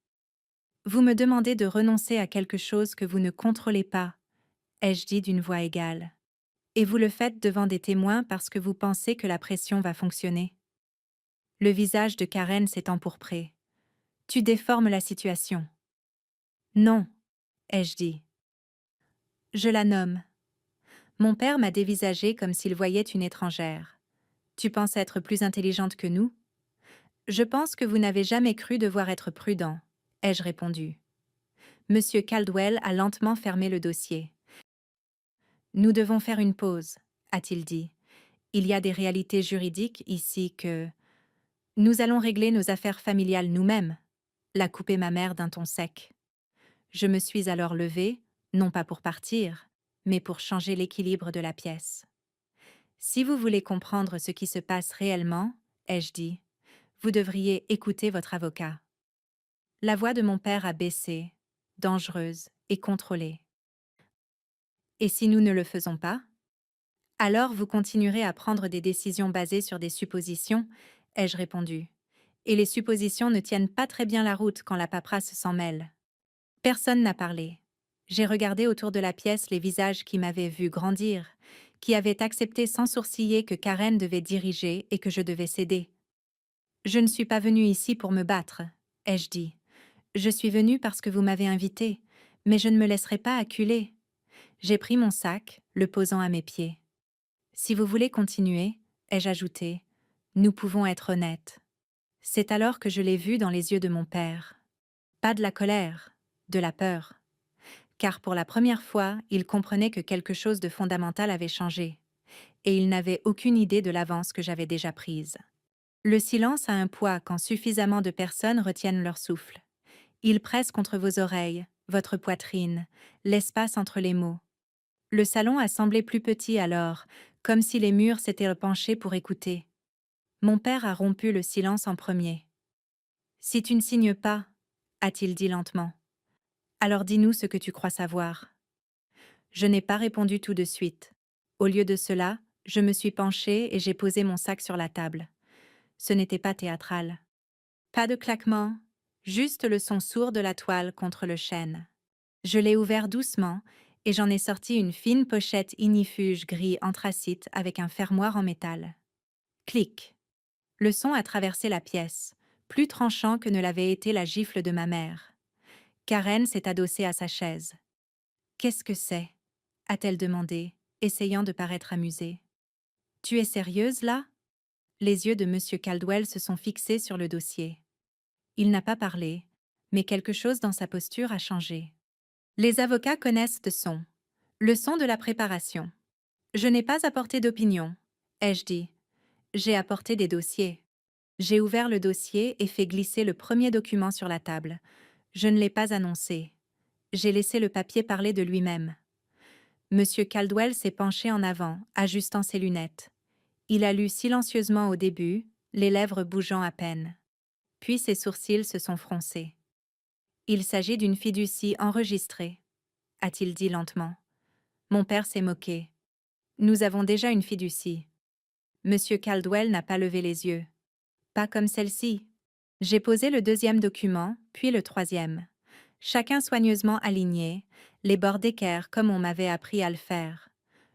Vous me demandez de renoncer à quelque chose que vous ne contrôlez pas, ai-je dit d'une voix égale. Et vous le faites devant des témoins parce que vous pensez que la pression va fonctionner. Le visage de Karen s'est empourpré. Tu déformes la situation. Non, ai-je dit. Je la nomme. Mon père m'a dévisagée comme s'il voyait une étrangère. Tu penses être plus intelligente que nous? Je pense que vous n'avez jamais cru devoir être prudent, ai-je répondu. Monsieur Caldwell a lentement fermé le dossier. Nous devons faire une pause, a-t-il dit. Il y a des réalités juridiques ici que... Nous allons régler nos affaires familiales nous-mêmes, l'a coupé ma mère d'un ton sec. Je me suis alors levée, non pas pour partir, mais pour changer l'équilibre de la pièce. Si vous voulez comprendre ce qui se passe réellement, ai-je dit, vous devriez écouter votre avocat. La voix de mon père a baissé, dangereuse et contrôlée. Et si nous ne le faisons pas? Alors vous continuerez à prendre des décisions basées sur des suppositions, ai-je répondu. Et les suppositions ne tiennent pas très bien la route quand la paperasse s'en mêle. Personne n'a parlé. J'ai regardé autour de la pièce les visages qui m'avaient vu grandir, qui avaient accepté sans sourciller que Karen devait diriger et que je devais céder. Je ne suis pas venue ici pour me battre, ai-je dit. Je suis venue parce que vous m'avez invitée, mais je ne me laisserai pas acculer. J'ai pris mon sac, le posant à mes pieds. Si vous voulez continuer, ai-je ajouté, nous pouvons être honnêtes. C'est alors que je l'ai vu dans les yeux de mon père. Pas de la colère, de la peur. Car pour la première fois, il comprenait que quelque chose de fondamental avait changé, et il n'avait aucune idée de l'avance que j'avais déjà prise. Le silence a un poids quand suffisamment de personnes retiennent leur souffle. Il presse contre vos oreilles, votre poitrine, l'espace entre les mots. Le salon a semblé plus petit alors, comme si les murs s'étaient penchés pour écouter. Mon père a rompu le silence en premier. « Si tu ne signes pas, a-t-il dit lentement, alors dis-nous ce que tu crois savoir. » Je n'ai pas répondu tout de suite. Au lieu de cela, je me suis penchée et j'ai posé mon sac sur la table. Ce n'était pas théâtral. Pas de claquement, juste le son sourd de la toile contre le chêne. Je l'ai ouvert doucement et j'en ai sorti une fine pochette ignifuge gris anthracite avec un fermoir en métal. Clic. Le son a traversé la pièce, plus tranchant que ne l'avait été la gifle de ma mère. Karen s'est adossée à sa chaise. « Qu'est-ce que c'est » a-t-elle demandé, essayant de paraître amusée. « Tu es sérieuse, là ?» Les yeux de Monsieur Caldwell se sont fixés sur le dossier. Il n'a pas parlé, mais quelque chose dans sa posture a changé. Les avocats connaissent ce son, le son de la préparation. Je n'ai pas apporté d'opinion, ai-je dit. J'ai apporté des dossiers. J'ai ouvert le dossier et fait glisser le premier document sur la table. Je ne l'ai pas annoncé. J'ai laissé le papier parler de lui-même. Monsieur Caldwell s'est penché en avant, ajustant ses lunettes. Il a lu silencieusement au début, les lèvres bougeant à peine. Puis ses sourcils se sont froncés. « Il s'agit d'une fiducie enregistrée, » a-t-il dit lentement. Mon père s'est moqué. « Nous avons déjà une fiducie. » Monsieur Caldwell n'a pas levé les yeux. « Pas comme celle-ci. » J'ai posé le deuxième document, puis le troisième. Chacun soigneusement aligné, les bords d'équerre comme on m'avait appris à le faire.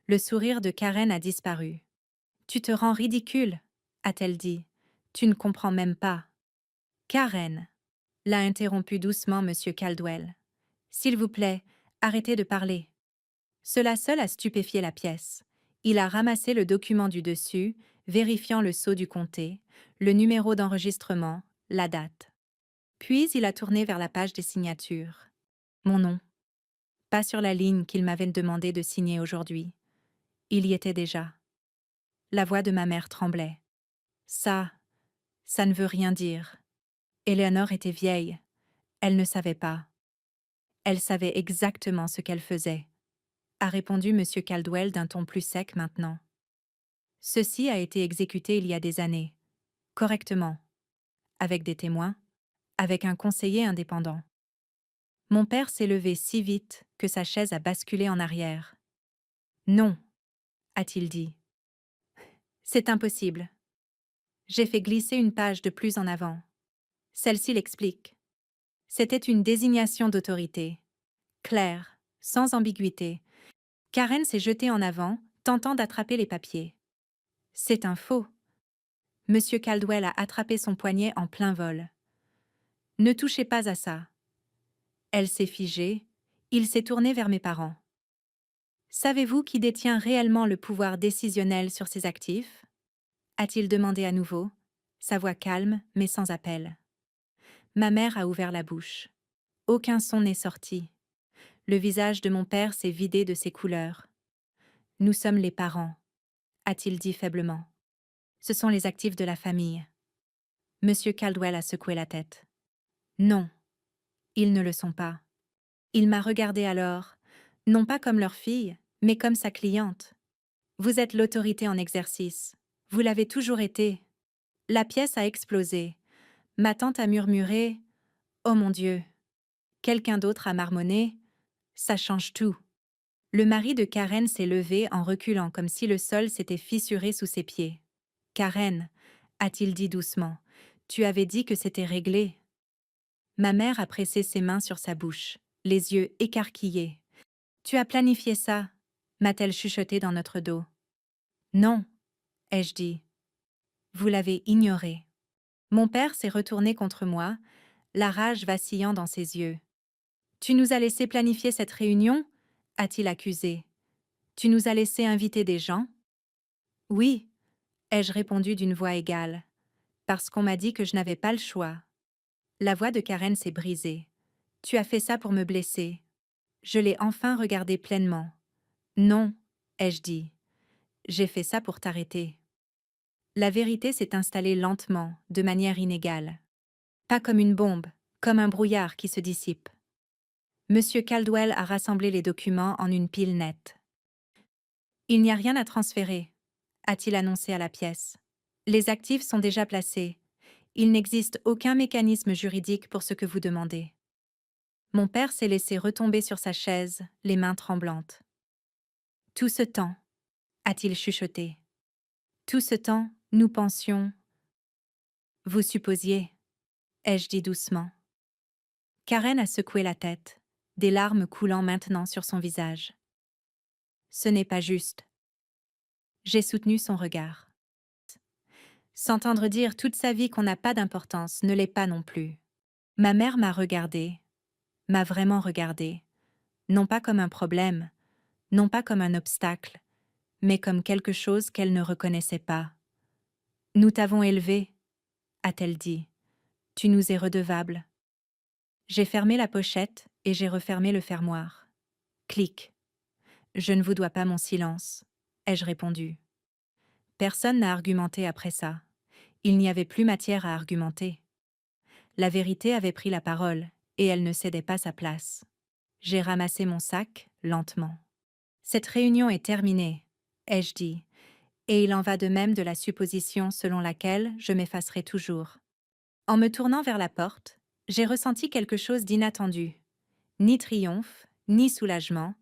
Le sourire de Karen a disparu. « Tu te rends ridicule, » a-t-elle dit. « Tu ne comprends même pas. »« Karen, » l'a interrompu doucement Monsieur Caldwell. « S'il vous plaît, arrêtez de parler. » Cela seul a stupéfié la pièce. Il a ramassé le document du dessus, vérifiant le sceau du comté, le numéro d'enregistrement, la date. Puis il a tourné vers la page des signatures. Mon nom. Pas sur la ligne qu'il m'avait demandé de signer aujourd'hui. Il y était déjà. La voix de ma mère tremblait. Ça ne veut rien dire. Eleanor était vieille. Elle ne savait pas. Elle savait exactement ce qu'elle faisait, a répondu M. Caldwell d'un ton plus sec maintenant. Ceci a été exécuté il y a des années. Correctement. Avec des témoins. Avec un conseiller indépendant. Mon père s'est levé si vite que sa chaise a basculé en arrière. Non, a-t-il dit. C'est impossible. J'ai fait glisser une page de plus en avant. Celle-ci l'explique. C'était une désignation d'autorité. Claire, sans ambiguïté. Karen s'est jetée en avant, tentant d'attraper les papiers. C'est un faux. Monsieur Caldwell a attrapé son poignet en plein vol. Ne touchez pas à ça. Elle s'est figée. Il s'est tourné vers mes parents. Savez-vous qui détient réellement le pouvoir décisionnel sur ses actifs? A-t-il demandé à nouveau, sa voix calme mais sans appel. Ma mère a ouvert la bouche. Aucun son n'est sorti. Le visage de mon père s'est vidé de ses couleurs. Nous sommes les parents, a-t-il dit faiblement. Ce sont les actifs de la famille. Monsieur Caldwell a secoué la tête. Non, ils ne le sont pas. Il m'a regardé alors, non pas comme leur fille, mais comme sa cliente. Vous êtes l'autorité en exercice. Vous l'avez toujours été. La pièce a explosé. Ma tante a murmuré « Oh mon Dieu !» Quelqu'un d'autre a marmonné « Ça change tout !» Le mari de Karen s'est levé en reculant comme si le sol s'était fissuré sous ses pieds. « Karen, » a-t-il dit doucement, « tu avais dit que c'était réglé. » Ma mère a pressé ses mains sur sa bouche, les yeux écarquillés. « Tu as planifié ça ?» m'a-t-elle chuchoté dans notre dos. « Non, » ai-je dit. « Vous l'avez ignoré. » Mon père s'est retourné contre moi, la rage vacillant dans ses yeux. « Tu nous as laissé planifier cette réunion ?» a-t-il accusé. « Tu nous as laissé inviter des gens ?» Oui, ai-je répondu d'une voix égale, parce qu'on m'a dit que je n'avais pas le choix. La voix de Karen s'est brisée. « Tu as fait ça pour me blesser. » Je l'ai enfin regardé pleinement. « Non, » ai-je dit. « J'ai fait ça pour t'arrêter. » La vérité s'est installée lentement, de manière inégale. Pas comme une bombe, comme un brouillard qui se dissipe. Monsieur Caldwell a rassemblé les documents en une pile nette. « Il n'y a rien à transférer », a-t-il annoncé à la pièce. « Les actifs sont déjà placés. Il n'existe aucun mécanisme juridique pour ce que vous demandez. » Mon père s'est laissé retomber sur sa chaise, les mains tremblantes. « Tout ce temps, » a-t-il chuchoté. « Tout ce temps, nous pensions... » « Vous supposiez, » ai-je dit doucement. Karen a secoué la tête, des larmes coulant maintenant sur son visage. « Ce n'est pas juste. » J'ai soutenu son regard. S'entendre dire toute sa vie qu'on n'a pas d'importance ne l'est pas non plus. Ma mère m'a regardée, m'a vraiment regardée, non pas comme un problème, non pas comme un obstacle, mais comme quelque chose qu'elle ne reconnaissait pas. « Nous t'avons élevé, » a-t-elle dit. « Tu nous es redevable. » J'ai fermé la pochette et j'ai refermé le fermoir. Clic. « Je ne vous dois pas mon silence, » ai-je répondu. Personne n'a argumenté après ça. Il n'y avait plus matière à argumenter. La vérité avait pris la parole, et elle ne cédait pas sa place. J'ai ramassé mon sac, lentement. Cette réunion est terminée, ai-je dit, et il en va de même de la supposition selon laquelle je m'effacerai toujours. En me tournant vers la porte, j'ai ressenti quelque chose d'inattendu. Ni triomphe, ni soulagement,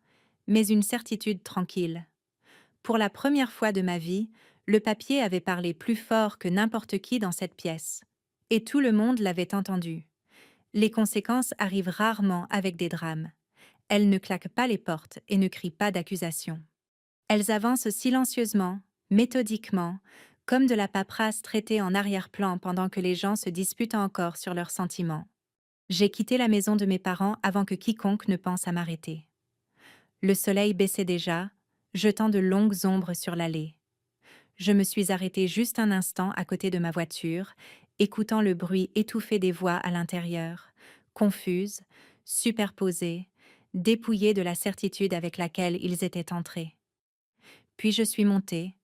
mais une certitude tranquille. Pour la première fois de ma vie, le papier avait parlé plus fort que n'importe qui dans cette pièce. Et tout le monde l'avait entendu. Les conséquences arrivent rarement avec des drames. Elles ne claquent pas les portes et ne crient pas d'accusation. Elles avancent silencieusement, méthodiquement, comme de la paperasse traitée en arrière-plan pendant que les gens se disputent encore sur leurs sentiments. J'ai quitté la maison de mes parents avant que quiconque ne pense à m'arrêter. Le soleil baissait déjà, jetant de longues ombres sur l'allée. Je me suis arrêtée juste un instant à côté de ma voiture, écoutant le bruit étouffé des voix à l'intérieur, confuses, superposées, dépouillées de la certitude avec laquelle ils étaient entrés. Puis je suis montée,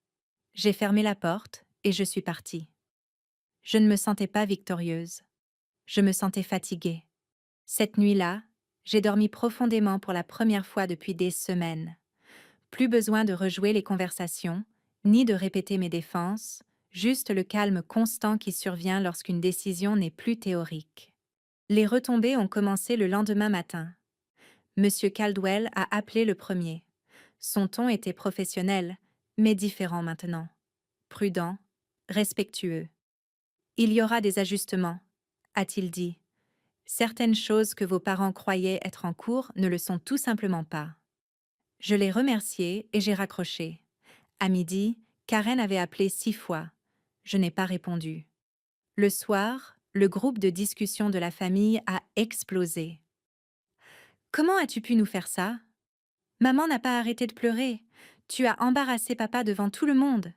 j'ai fermé la porte et je suis partie. Je ne me sentais pas victorieuse. Je me sentais fatiguée. Cette nuit-là, j'ai dormi profondément pour la première fois depuis des semaines. Plus besoin de rejouer les conversations, ni de répéter mes défenses, juste le calme constant qui survient lorsqu'une décision n'est plus théorique. Les retombées ont commencé le lendemain matin. Monsieur Caldwell a appelé le premier. Son ton était professionnel, mais différent maintenant. Prudent, respectueux. Il y aura des ajustements, a-t-il dit. Certaines choses que vos parents croyaient être en cours ne le sont tout simplement pas. Je l'ai remercié et j'ai raccroché. À midi, Karen avait appelé 6 fois. Je n'ai pas répondu. Le soir, le groupe de discussion de la famille a explosé. Comment as-tu pu nous faire ça? Maman n'a pas arrêté de pleurer. Tu as embarrassé papa devant tout le monde.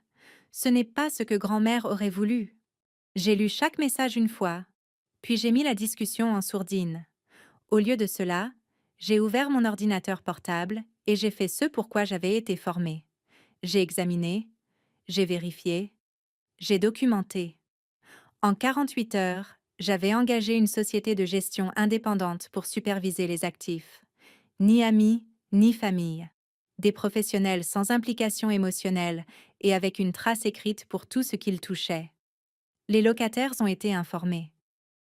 Ce n'est pas ce que grand-mère aurait voulu. J'ai lu chaque message une fois, puis j'ai mis la discussion en sourdine. Au lieu de cela, j'ai ouvert mon ordinateur portable et j'ai fait ce pour quoi j'avais été formée. J'ai examiné, j'ai vérifié, j'ai documenté. En 48 heures, j'avais engagé une société de gestion indépendante pour superviser les actifs. Ni amis, ni famille. Des professionnels sans implication émotionnelle et avec une trace écrite pour tout ce qu'ils touchaient. Les locataires ont été informés.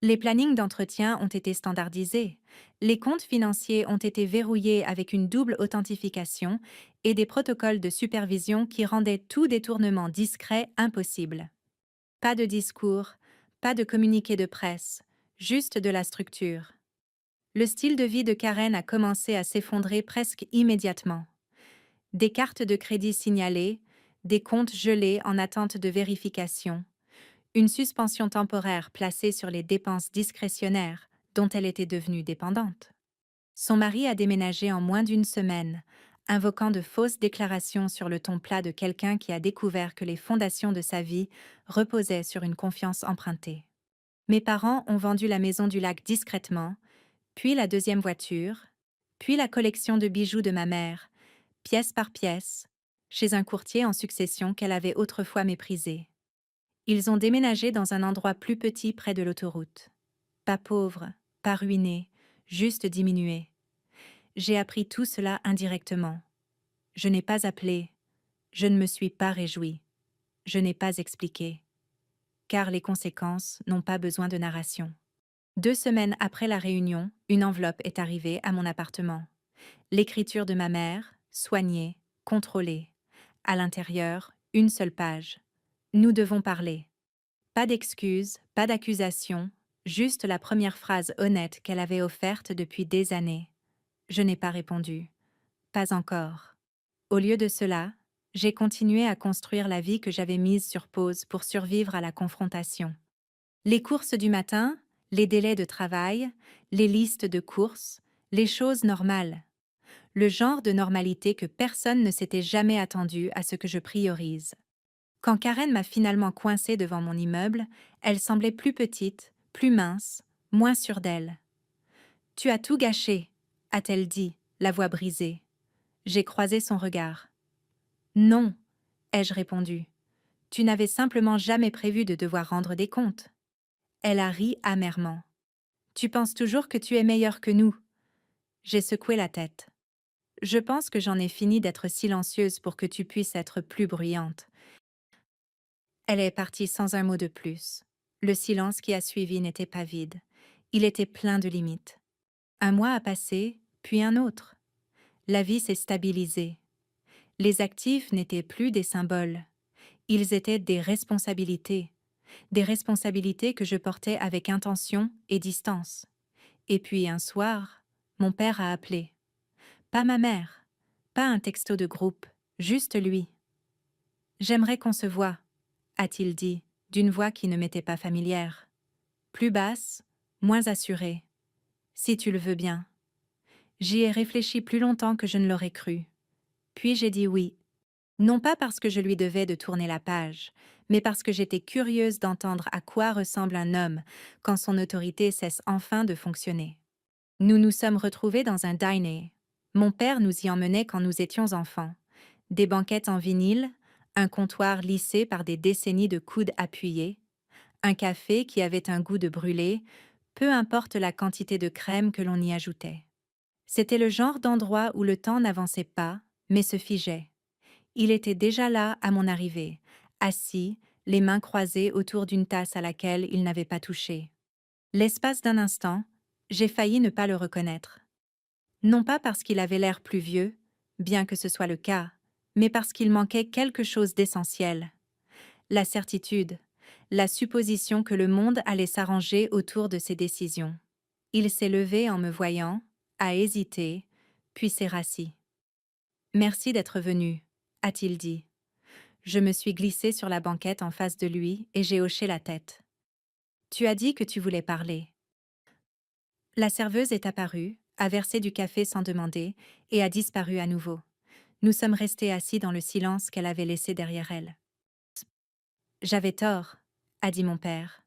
Les plannings d'entretien ont été standardisés. Les comptes financiers ont été verrouillés avec une double authentification et des protocoles de supervision qui rendaient tout détournement discret impossible. Pas de discours, pas de communiqué de presse, juste de la structure. Le style de vie de Karen a commencé à s'effondrer presque immédiatement. Des cartes de crédit signalées, des comptes gelés en attente de vérification, une suspension temporaire placée sur les dépenses discrétionnaires dont elle était devenue dépendante. Son mari a déménagé en moins d'une semaine, invoquant de fausses déclarations sur le ton plat de quelqu'un qui a découvert que les fondations de sa vie reposaient sur une confiance empruntée. Mes parents ont vendu la maison du lac discrètement, puis la deuxième voiture, puis la collection de bijoux de ma mère, pièce par pièce, chez un courtier en succession qu'elle avait autrefois méprisé. Ils ont déménagé dans un endroit plus petit près de l'autoroute. Pas pauvre, pas ruiné, juste diminué. J'ai appris tout cela indirectement. Je n'ai pas appelé, je ne me suis pas réjouie, je n'ai pas expliqué. Car les conséquences n'ont pas besoin de narration. 2 semaines après la réunion, une enveloppe est arrivée à mon appartement. L'écriture de ma mère, soignée, contrôlée. À l'intérieur, une seule page. Nous devons parler. Pas d'excuses, pas d'accusations, juste la première phrase honnête qu'elle avait offerte depuis des années. Je n'ai pas répondu. Pas encore. Au lieu de cela, j'ai continué à construire la vie que j'avais mise sur pause pour survivre à la confrontation. Les courses du matin, les délais de travail, les listes de courses, les choses normales. Le genre de normalité que personne ne s'était jamais attendu à ce que je priorise. Quand Karen m'a finalement coincée devant mon immeuble, elle semblait plus petite, plus mince, moins sûre d'elle. « Tu as tout gâché », a-t-elle dit, la voix brisée. J'ai croisé son regard. « Non », ai-je répondu. « Tu n'avais simplement jamais prévu de devoir rendre des comptes. » Elle a ri amèrement. « Tu penses toujours que tu es meilleure que nous ?» J'ai secoué la tête. « Je pense que j'en ai fini d'être silencieuse pour que tu puisses être plus bruyante. » Elle est partie sans un mot de plus. Le silence qui a suivi n'était pas vide. Il était plein de limites. Un mois a passé, puis un autre. La vie s'est stabilisée. Les actifs n'étaient plus des symboles. Ils étaient des responsabilités que je portais avec intention et distance. Et puis un soir, mon père a appelé. Pas ma mère, pas un texto de groupe, juste lui. « J'aimerais qu'on se voie », a-t-il dit, d'une voix qui ne m'était pas familière. Plus basse, moins assurée. « Si tu le veux bien. » J'y ai réfléchi plus longtemps que je ne l'aurais cru. Puis j'ai dit oui. Non pas parce que je lui devais de tourner la page, mais parce que j'étais curieuse d'entendre à quoi ressemble un homme quand son autorité cesse enfin de fonctionner. Nous nous sommes retrouvés dans un dîner. Mon père nous y emmenait quand nous étions enfants. Des banquettes en vinyle, un comptoir lissé par des décennies de coudes appuyés, Un café qui avait un goût de brûlé, peu importe la quantité de crème que l'on y ajoutait. C'était le genre d'endroit où le temps n'avançait pas, mais se figeait. Il était déjà là à mon arrivée, assis, les mains croisées autour d'une tasse à laquelle il n'avait pas touché. L'espace d'un instant, j'ai failli ne pas le reconnaître. Non pas parce qu'il avait l'air plus vieux, bien que ce soit le cas, mais parce qu'il manquait quelque chose d'essentiel. La certitude, la supposition que le monde allait s'arranger autour de ses décisions. Il s'est levé en me voyant, a hésité, puis s'est rassis. Merci d'être venu, a-t-il dit. Je me suis glissée sur la banquette en face de lui et j'ai hoché la tête. Tu as dit que tu voulais parler. La serveuse est apparue, a versé du café sans demander et a disparu à nouveau. Nous sommes restés assis dans le silence qu'elle avait laissé derrière elle. J'avais tort, a dit mon père.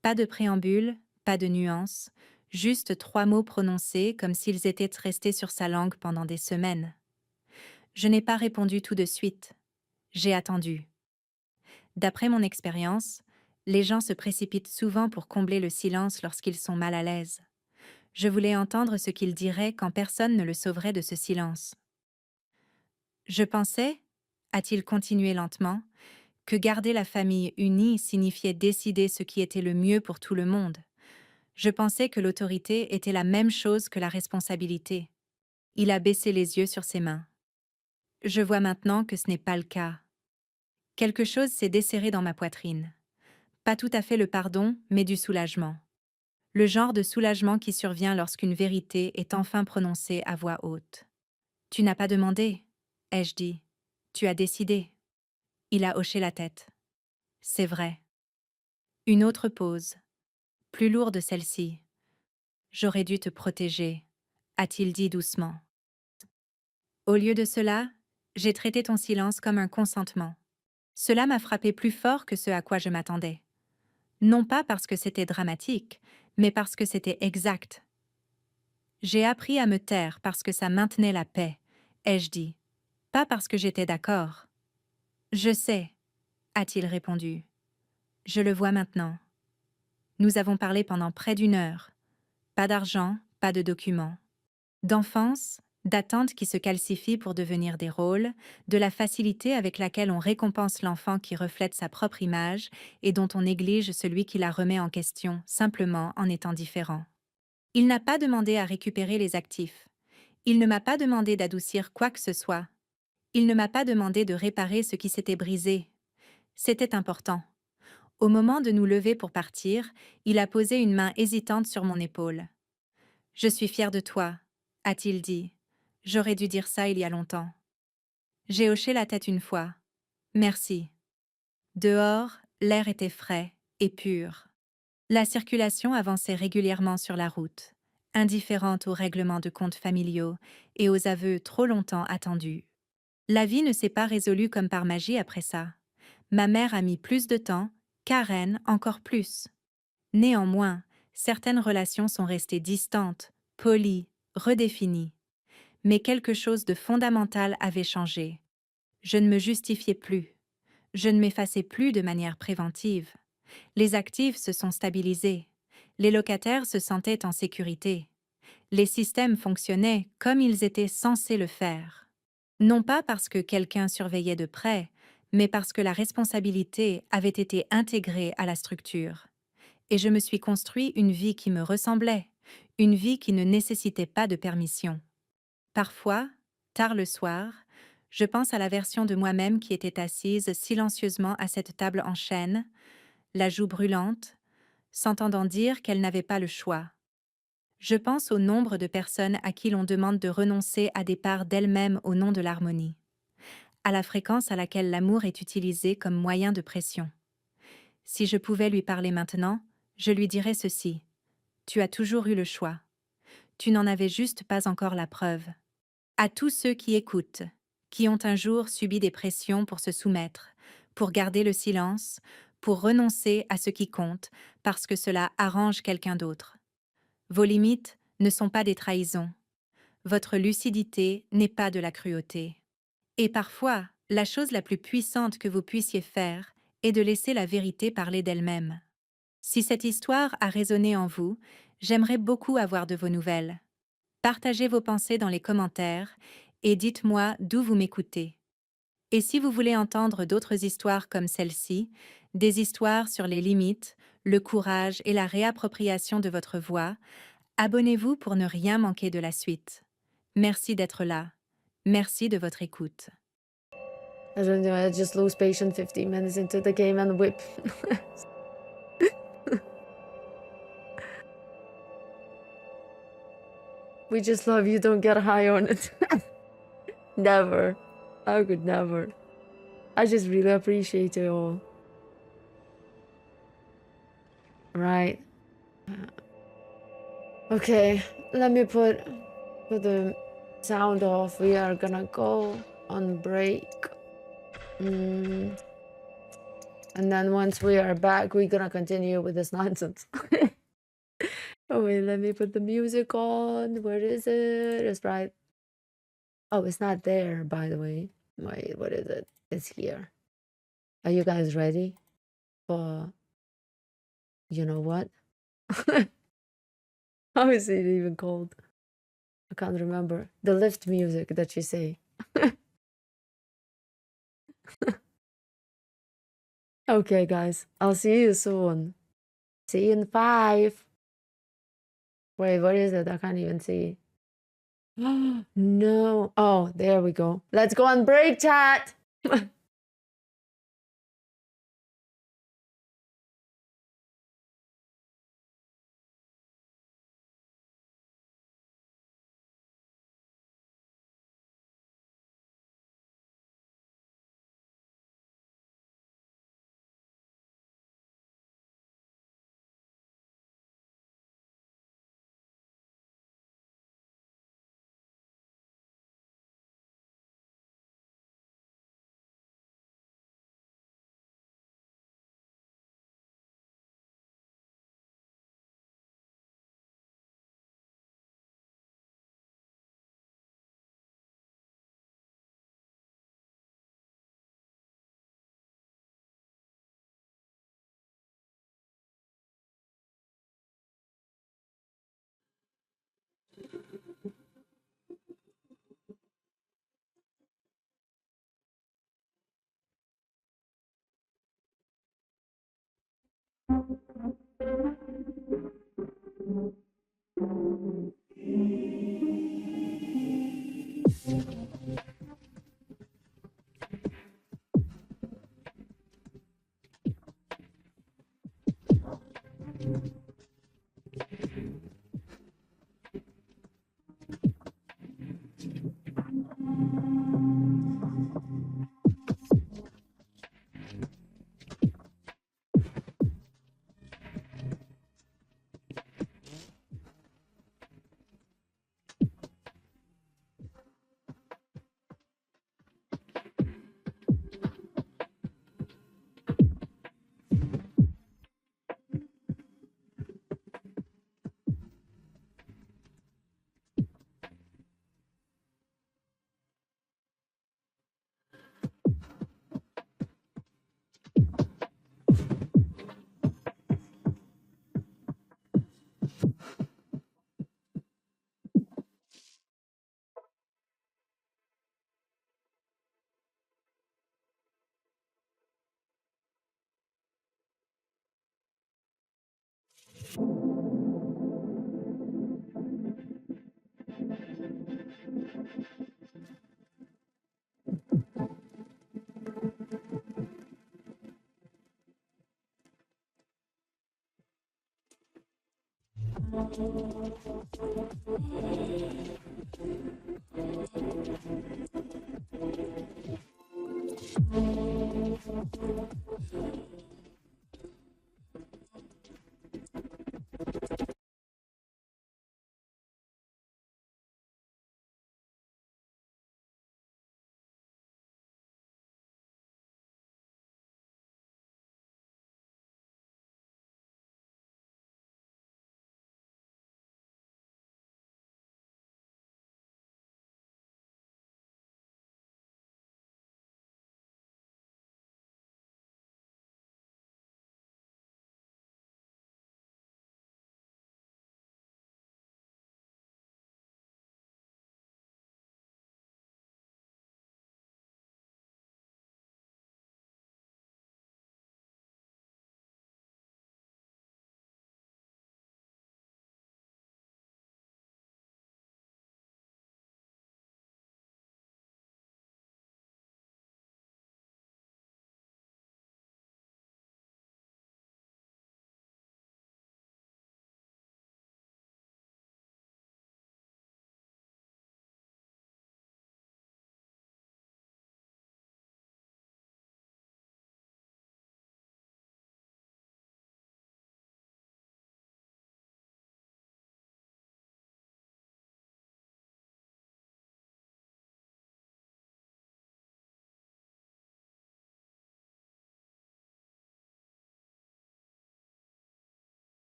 Pas de préambule, pas de nuance, juste 3 mots prononcés comme s'ils étaient restés sur sa langue pendant des semaines. Je n'ai pas répondu tout de suite. J'ai attendu. D'après mon expérience, les gens se précipitent souvent pour combler le silence lorsqu'ils sont mal à l'aise. Je voulais entendre ce qu'il dirait quand personne ne le sauverait de ce silence. Je pensais, a-t-il continué lentement, que garder la famille unie signifiait décider ce qui était le mieux pour tout le monde. Je pensais que l'autorité était la même chose que la responsabilité. Il a baissé les yeux sur ses mains. Je vois maintenant que ce n'est pas le cas. Quelque chose s'est desserré dans ma poitrine. Pas tout à fait le pardon, mais du soulagement. Le genre de soulagement qui survient lorsqu'une vérité est enfin prononcée à voix haute. Tu n'as pas demandé, ai-je dit. Tu as décidé. Il a hoché la tête. C'est vrai. Une autre pause, plus lourde celle-ci. J'aurais dû te protéger, a-t-il dit doucement. Au lieu de cela, j'ai traité ton silence comme un consentement. Cela m'a frappé plus fort que ce à quoi je m'attendais. Non pas parce que c'était dramatique, mais parce que c'était exact. J'ai appris à me taire parce que ça maintenait la paix, ai-je dit. Pas parce que j'étais d'accord. Je sais, a-t-il répondu. Je le vois maintenant. Nous avons parlé pendant près d'1 heure. Pas d'argent, pas de documents. D'enfance, d'attentes qui se calcifient pour devenir des rôles, de la facilité avec laquelle on récompense l'enfant qui reflète sa propre image et dont on néglige celui qui la remet en question, simplement en étant différent. Il n'a pas demandé à récupérer les actifs. Il ne m'a pas demandé d'adoucir quoi que ce soit. Il ne m'a pas demandé de réparer ce qui s'était brisé. C'était important. Au moment de nous lever pour partir, il a posé une main hésitante sur mon épaule. « Je suis fier de toi », a-t-il dit. J'aurais dû dire ça il y a longtemps. J'ai hoché la tête une fois. Merci. Dehors, l'air était frais et pur. La circulation avançait régulièrement sur la route, indifférente aux règlements de comptes familiaux et aux aveux trop longtemps attendus. La vie ne s'est pas résolue comme par magie après ça. Ma mère a mis plus de temps, Karen encore plus. Néanmoins, certaines relations sont restées distantes, polies, redéfinies. Mais quelque chose de fondamental avait changé. Je ne me justifiais plus. Je ne m'effaçais plus de manière préventive. Les actifs se sont stabilisés. Les locataires se sentaient en sécurité. Les systèmes fonctionnaient comme ils étaient censés le faire. Non pas parce que quelqu'un surveillait de près, mais parce que la responsabilité avait été intégrée à la structure. Et je me suis construit une vie qui me ressemblait, une vie qui ne nécessitait pas de permission. Parfois, tard le soir, je pense à la version de moi-même qui était assise silencieusement à cette table en chêne, la joue brûlante, s'entendant dire qu'elle n'avait pas le choix. Je pense au nombre de personnes à qui l'on demande de renoncer à des parts d'elles-mêmes au nom de l'harmonie, à la fréquence à laquelle l'amour est utilisé comme moyen de pression. Si je pouvais lui parler maintenant, je lui dirais ceci. Tu as toujours eu le choix. Tu n'en avais juste pas encore la preuve. À tous ceux qui écoutent, qui ont un jour subi des pressions pour se soumettre, pour garder le silence, pour renoncer à ce qui compte, parce que cela arrange quelqu'un d'autre. Vos limites ne sont pas des trahisons. Votre lucidité n'est pas de la cruauté. Et parfois, la chose la plus puissante que vous puissiez faire est de laisser la vérité parler d'elle-même. Si cette histoire a résonné en vous, j'aimerais beaucoup avoir de vos nouvelles. Partagez vos pensées dans les commentaires et dites-moi d'où vous m'écoutez. Et si vous voulez entendre d'autres histoires comme celle-ci, des histoires sur les limites, le courage et la réappropriation de votre voix, abonnez-vous pour ne rien manquer de la suite. Merci d'être là. Merci de votre écoute. I don't know, I just lose patience 15 minutes into the game and whip. We just love you, don't get high on it. Never. I could never. I just really appreciate it all. Right. Okay, let me put the sound off. We are gonna go on break. And then once we are back, we're gonna continue with this nonsense. Oh wait, let me put the music on. Where is it? It's right. Oh, it's not there, by the way. Wait, what is it? It's here. Are you guys ready for you know what? How is it even called? I can't remember. The lift music that you say. Okay, guys, I'll see you soon. See you in 5. Wait, what is it? I can't even see. No. Oh, there we go. Let's go on break, chat.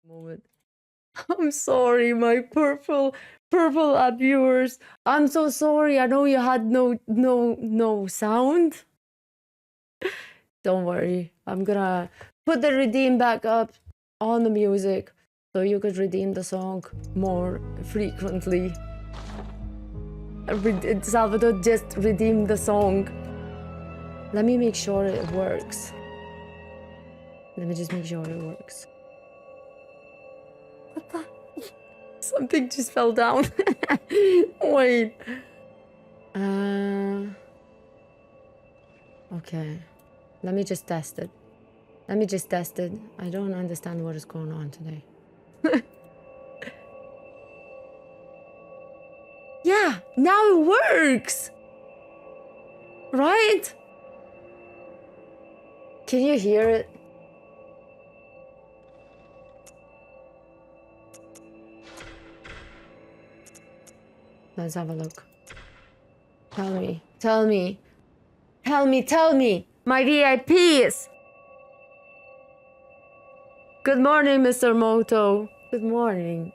moment. I'm sorry, my purple viewers. I'm so sorry. I know you had no sound. Don't worry. I'm gonna put the redeem back up on the music so you could redeem the song more frequently. Salvador just redeemed the song. Let me make sure it works. Let me just make sure it works. What the? Something just fell down. Wait. Okay. Let me just test it. I don't understand what is going on today. Yeah, now it works. Right? Can you hear it? Let's have a look. Tell me. My VIPs. Good morning, Mr. Moto. Good morning.